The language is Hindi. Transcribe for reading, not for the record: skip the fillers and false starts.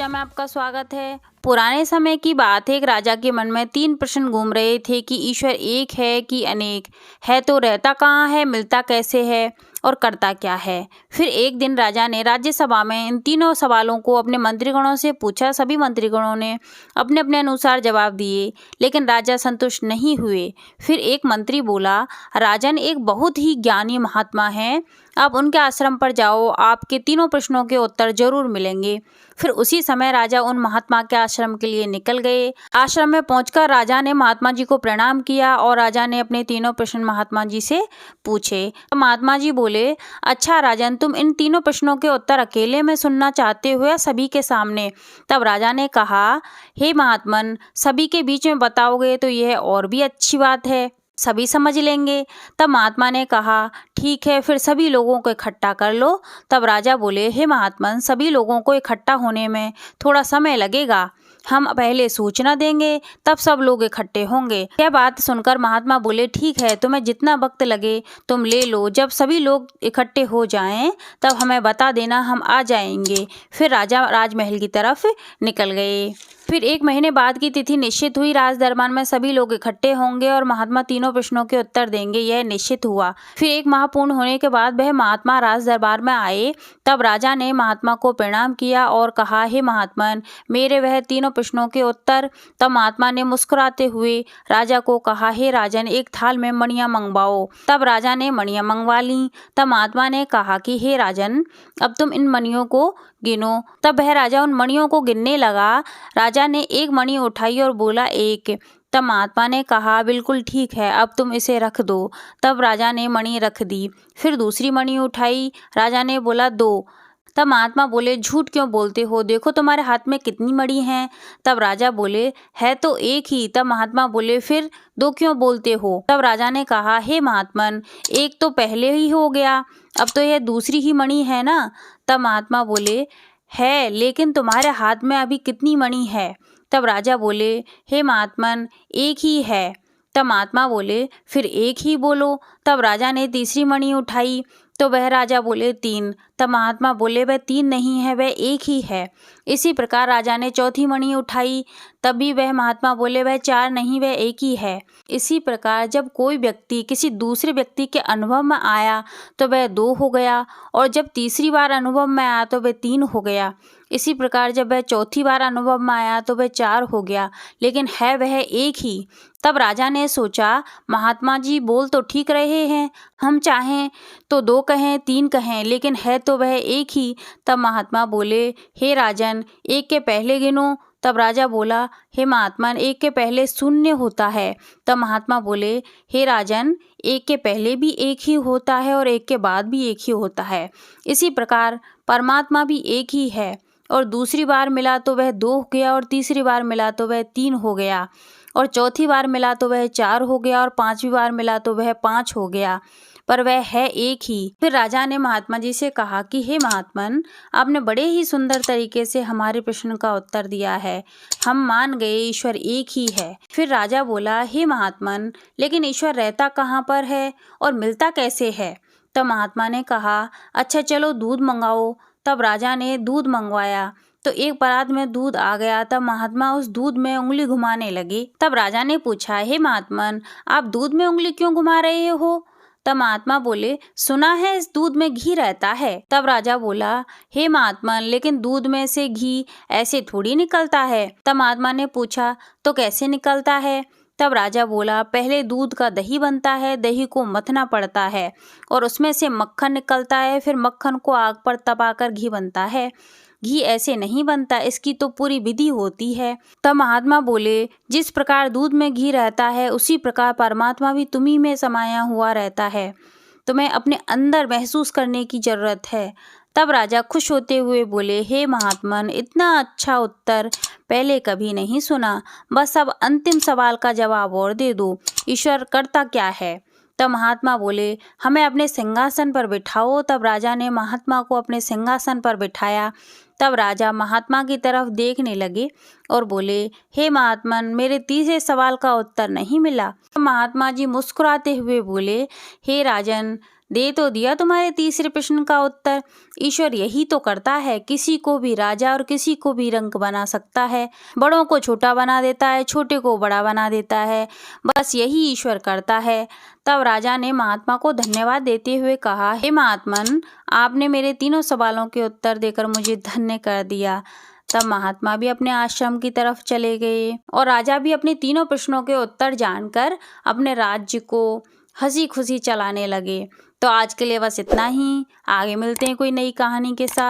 कविता में आपका स्वागत है। पुराने समय की बात है, एक राजा के मन में 3 प्रश्न घूम रहे थे कि ईश्वर एक है कि अनेक है, तो रहता कहाँ है, मिलता कैसे है और करता क्या है। फिर एक दिन राजा ने राज्यसभा में इन तीनों सवालों को अपने मंत्रीगणों से पूछा। सभी मंत्रीगणों ने अपने अपने अनुसार जवाब दिए, लेकिन राजा संतुष्ट नहीं हुए। फिर एक मंत्री बोला, राजन एक बहुत ही ज्ञानी महात्मा हैं, आप उनके आश्रम पर जाओ, आपके तीनों प्रश्नों के उत्तर जरूर मिलेंगे। फिर उसी समय राजा उन महात्मा के आश्रम के लिए निकल गए। आश्रम में पहुंचकर राजा ने महात्मा जी को प्रणाम किया और राजा ने अपने तीनों प्रश्न महात्मा जी से पूछे। महात्मा जी बोले, अच्छा राजन, तुम इन तीनों प्रश्नों के उत्तर अकेले में सुनना चाहते हो या सभी के सामने? तब राजा ने कहा, हे महात्मन, सभी के बीच में बताओगे तो यह और भी अच्छी बात है, सभी समझ लेंगे। तब महात्मा ने कहा, ठीक है, फिर सभी लोगों को इकट्ठा कर लो। तब राजा बोले, हे महात्मन, सभी लोगों को इकट्ठा होने में थोड़ा समय लगेगा, हम पहले सूचना देंगे, तब सब लोग इकट्ठे होंगे। यह बात सुनकर महात्मा बोले, ठीक है, तुम्हें जितना वक्त लगे तुम ले लो, जब सभी लोग इकट्ठे हो जाएं तब हमें बता देना, हम आ जाएंगे। फिर राजा राजमहल की तरफ निकल गए। फिर 1 महीने बाद की तिथि निश्चित हुई। राज दरबार में सभी लोग इकट्ठे होंगे और महात्मा तीनों प्रश्नों के उत्तर देंगे, यह निश्चित हुआ। फिर 1 माह पूर्ण होने के बाद वह महात्मा राज दरबार में आए। तब राजा ने महात्मा को प्रणाम किया और कहा, हे महात्मन, मेरे वह तीनों प्रश्नों के उत्तर। तब महात्मा ने मुस्कुराते हुए राजा को कहा, हे राजन, एक थाल में मणियां मंगवाओ। तब राजा ने मणियां मंगवा ली। तब महात्मा ने कहा कि हे राजन, अब तुम इन मणियों को गिनो। तब वह राजा उन मणियों को गिनने लगा। राजा ने एक मणि उठाई और बोला, 1। तब महात्मा ने कहा, बिल्कुल ठीक है, अब तुम इसे रख दो। तब राजा ने मणि रख दी। फिर दूसरी मणि उठाई, राजा ने बोला, 2। तब महात्मा बोले, झूठ क्यों बोलते हो, देखो तुम्हारे हाथ में कितनी मणि हैं। तब राजा बोले, है तो एक ही। तब महात्मा बोले, फिर 2 क्यों बोलते हो। तब राजा ने कहा, हे महात्मन, एक तो पहले ही हो गया, अब तो यह दूसरी ही मणि है ना। तब महात्मा बोले, है, लेकिन तुम्हारे हाथ में अभी कितनी मणि है। तब राजा बोले, हे महात्मन, एक ही है। तब महात्मा बोले, फिर एक ही बोलो। तब राजा ने तीसरी मणि उठाई तो वह राजा बोले, 3। तब महात्मा बोले, वह 3 नहीं है, वह एक ही है। इसी प्रकार राजा ने चौथी मणि उठाई, तब भी वह महात्मा बोले, वह 4 नहीं, वह एक ही है। इसी प्रकार जब कोई व्यक्ति किसी दूसरे व्यक्ति के अनुभव में आया तो वह 2 हो गया, और जब तीसरी बार अनुभव में आया तो वह 3 हो गया। इसी प्रकार जब वह चौथी बार अनुभव में आया तो वह 4 हो गया, लेकिन है वह एक ही। तब राजा ने सोचा, महात्मा जी बोल तो ठीक रहे हैं, हम चाहें तो 2 कहें, 3 कहें, लेकिन है तो वह एक ही। तब महात्मा बोले, हे राजन, 1 के पहले गिनो। तब राजा बोला, हे महात्मन, 1 के पहले 0 होता है। तब महात्मा बोले, हे राजन, 1 के पहले भी 1 ही होता है और 1 के बाद भी 1 ही होता है। इसी प्रकार परमात्मा भी एक ही है, और दूसरी बार मिला तो वह 2 हो गया, और तीसरी बार मिला तो वह 3 हो गया, और चौथी बार मिला तो वह 4 हो गया, और 5वीं बार मिला तो वह 5 हो गया, पर वह है एक ही। फिर राजा ने महात्मा जी से कहा कि हे महात्मन, आपने बड़े ही सुंदर तरीके से हमारे प्रश्न का उत्तर दिया है, हम मान गए ईश्वर एक ही है। फिर राजा बोला, हे महात्मन, लेकिन ईश्वर रहता कहाँ पर है और मिलता कैसे है। तब महात्मा ने कहा, अच्छा चलो दूध मंगाओ। तब राजा ने दूध मंगवाया तो एक परात में दूध आ गया। तब महात्मा उस दूध में उंगली घुमाने लगे। तब राजा ने पूछा, हे महात्मन, आप दूध में उंगली क्यों घुमा रहे हो। तब महात्मा बोले, सुना है इस दूध में घी रहता है। तब राजा बोला, हे महात्मन, लेकिन दूध में से घी ऐसे थोड़ी निकलता है। तब महात्मा ने पूछा, तो कैसे निकलता है। तब राजा बोला, पहले दूध का दही बनता है, दही को मथना पड़ता है और उसमें से मक्खन निकलता है, फिर मक्खन को आग पर तपाकर घी बनता है। घी ऐसे नहीं बनता, इसकी तो पूरी विधि होती है। तब महात्मा बोले, जिस प्रकार दूध में घी रहता है उसी प्रकार परमात्मा भी तुम्ही में समाया हुआ रहता है, तुम्हें अपने अंदर महसूस करने की जरूरत है। तब राजा खुश होते हुए बोले, हे महात्मन, इतना अच्छा उत्तर पहले कभी नहीं सुना, बस अब अंतिम सवाल का जवाब और दे दो, ईश्वर करता क्या है। तब महात्मा बोले, हमें अपने सिंहासन पर बिठाओ। तब राजा ने महात्मा को अपने सिंहासन पर बिठाया। तब राजा महात्मा की तरफ देखने लगे और बोले, हे महात्मन, मेरे तीसरे सवाल का उत्तर नहीं मिला। महात्मा जी मुस्कुराते हुए बोले, हे राजन, दे तो दिया तुम्हारे तीसरे प्रश्न का उत्तर। ईश्वर यही तो करता है, किसी को भी राजा और किसी को भी रंक बना सकता है, बड़ों को छोटा बना देता है, छोटे को बड़ा बना देता है, बस यही ईश्वर करता है। तब राजा ने महात्मा को धन्यवाद देते हुए कहा, हे महात्मन, आपने मेरे तीनों सवालों के उत्तर देकर मुझे धन्य कर दिया। तब महात्मा भी अपने आश्रम की तरफ चले गए और राजा भी अपने तीनों प्रश्नों के उत्तर जानकर अपने राज्य को हंसी खुशी चलाने लगे। तो आज के लिए बस इतना ही। आगे मिलते हैं कोई नई कहानी के साथ।